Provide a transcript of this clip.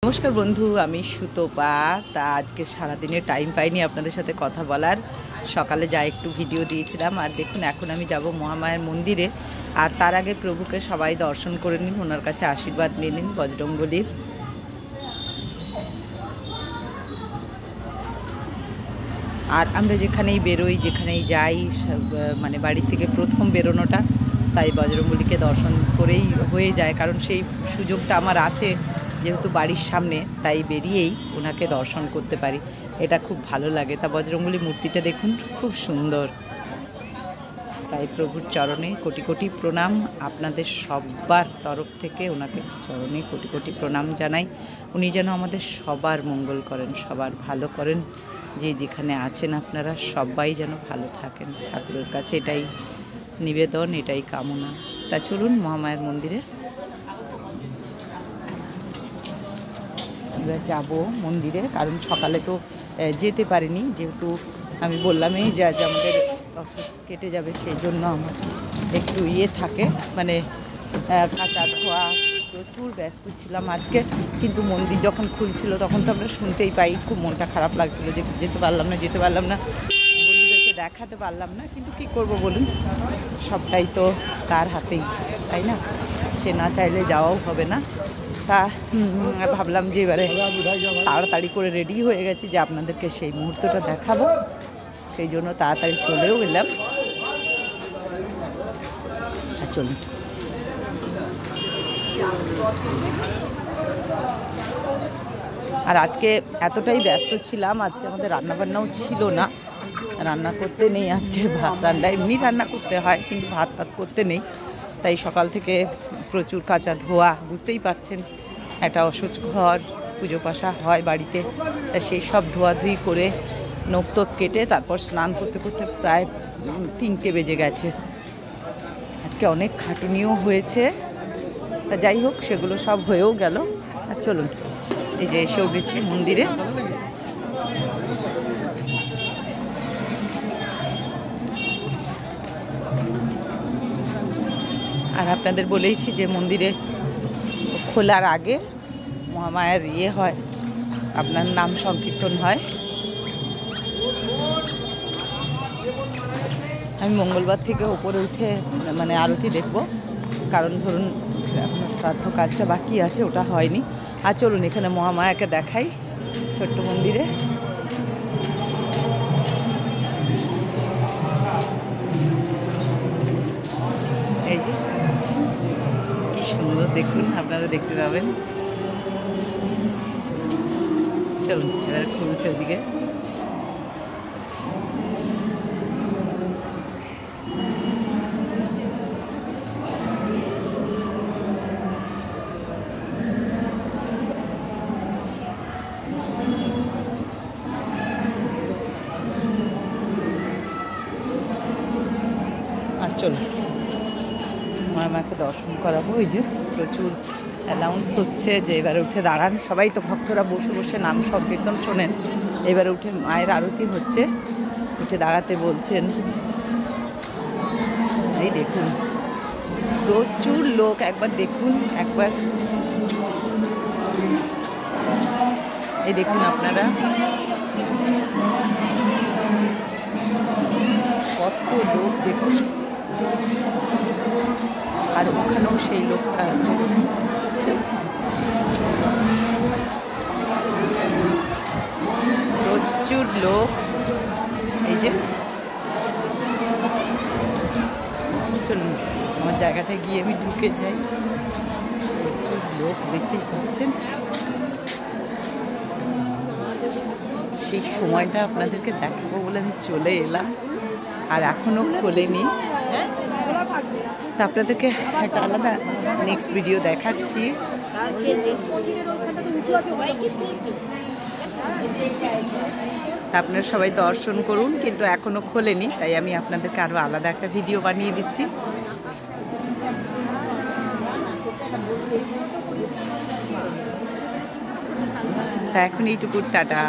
নমস্কার বন্ধু, আমি সুতপা। তা আজকে সারাদিনে টাইম পাইনি আপনাদের সাথে কথা বলার। সকালে যা একটু ভিডিও দিয়েছিলাম। আর দেখুন, এখন আমি যাব মহামায়ার মন্দিরে। আর তার আগে প্রভুকে সবাই দর্শন করে নিন, ওনার কাছে আশীর্বাদ নিয়ে নিন বজরংবলীর। আর আমরা যেখানেই বেরোই, যেখানেই যাই, মানে বাড়ি থেকে প্রথম বেরোনোটা তাই বজরংবলীকে দর্শন করেই হয়ে যায়, কারণ সেই সুযোগটা আমার আছে যেহেতু বাড়ির সামনে, তাই বেরিয়েই ওনাকে দর্শন করতে পারি। এটা খুব ভালো লাগে। তা বজরংবলী মূর্তিটা দেখুন, খুব সুন্দর। তাই প্রভুর চরণে কোটি কোটি প্রণাম। আপনাদের সবার তরফ থেকে ওনাকে চরণে কোটি কোটি প্রণাম জানাই। উনি যেন আমাদের সবার মঙ্গল করেন, সবার ভালো করেন। যে যেখানে আছেন আপনারা সবাই যেন ভালো থাকেন, ঠাকুরের কাছে এটাই নিবেদন, এটাই কামনা। তা চলুন মহামায়ার মন্দিরে আমরা যাব মন্দিরে, কারণ সকালে তো যেতে পারিনি, যেহেতু আমি বললামই যে আজ আমাদের অফিস কেটে যাবে, সেই জন্য আমার একটু থাকে, মানে কাঁচা ধোয়া, প্রচুর ব্যস্ত ছিলাম আজকে। কিন্তু মন্দির যখন খুলছিল তখন তো আমরা শুনতেই পাই, খুব মনটা খারাপ লাগছিল যে যেতে পারলাম না, বন্ধুদেরকে দেখাতে পারলাম না। কিন্তু কি করব বলুন, সবটাই তো তার হাতেই, তাই না? সে না চাইলে যাওয়াও হবে না। তা ভাবলাম যে এবারে তাড়াতাড়ি করে রেডি হয়ে গেছি যে আপনাদেরকে সেই মুহূর্তটা দেখাবো, সেই জন্য তাড়াতাড়ি চলেও এলাম। চলুন। আর আজকে এতটাই ব্যস্ত ছিলাম, আজকে আমাদের রান্নাবান্নাও ছিল না, রান্না করতে নেই আজকে। ভাত রান্না এমনি রান্না করতে হয়, কিন্তু ভাত করতে নেই। তাই সকাল থেকে প্রচুর কাঁচা ধোয়া, বুঝতেই পাচ্ছেন, একটা অসুচ ঘর, পুজো পাশা হয় বাড়িতে, সেই সব ধোয়াধুয়ি করে নখ টোক কেটে তারপর স্নান করতে করতে প্রায় 3টে বেজে গেছে। আজকে অনেক খাটুনিও হয়েছে। তা যাই হোক, সেগুলো সব হয়েও গেল। আর চলুন, এই যে এসেও গেছি মন্দিরে। আর আপনাদের বলেইছি যে মন্দিরে খোলার আগে মহামায়ার হয়, আপনার নাম সংকীর্তন হয়। আমি মঙ্গলবার থেকে ওপরে উঠে মানে আরতি দেখব, কারণ ধরুন আপনার শ্রাদ্ধ কাজটা বাকি আছে, ওটা হয়নি। আর চলুন এখানে মহামায়াকে দেখাই ছোট্ট মন্দিরে। এই যে কি সুন্দর, দেখুন, আপনারা দেখতে পাবেন। চলুন এবার খুলছে ওদিকে। আর চলুন মহামায়াকে দর্শন করাবো। ওই যে প্রচুর অ্যানাউন্স হচ্ছে যে এবারে উঠে দাঁড়ান সবাই। তো ভক্তরা বসে বসে নাম সংকীর্তন শোনেন, এবারে উঠে মায়ের আরতি হচ্ছে, উঠে দাঁড়াতে বলছেন। এই দেখুন প্রচুর লোক, একবার দেখুন, একবার এই দেখুন আপনারা কত লোক দেখুন। আর ওখানেও সেই লোকটা আছে, প্রচুর লোক। এই যে চলুন আমার জায়গাটায় গিয়ে আমি ঢুকে যাই। প্রচুর লোক দেখতেই পাচ্ছেন। সেই সময়টা আপনাদেরকে দেখাবো বলে আমি চলে এলাম, আর এখনও খোলেনি। তা আপনাদেরকে একটা আলাদা নেক্সট ভিডিও দেখাচ্ছি। আপনারা সবাই দর্শন করুন, কিন্তু এখনও খোলেনি, তাই আমি আপনাদেরকে আরও আলাদা একটা ভিডিও বানিয়ে দিচ্ছি। তা এখন এইটুকু, টাটা।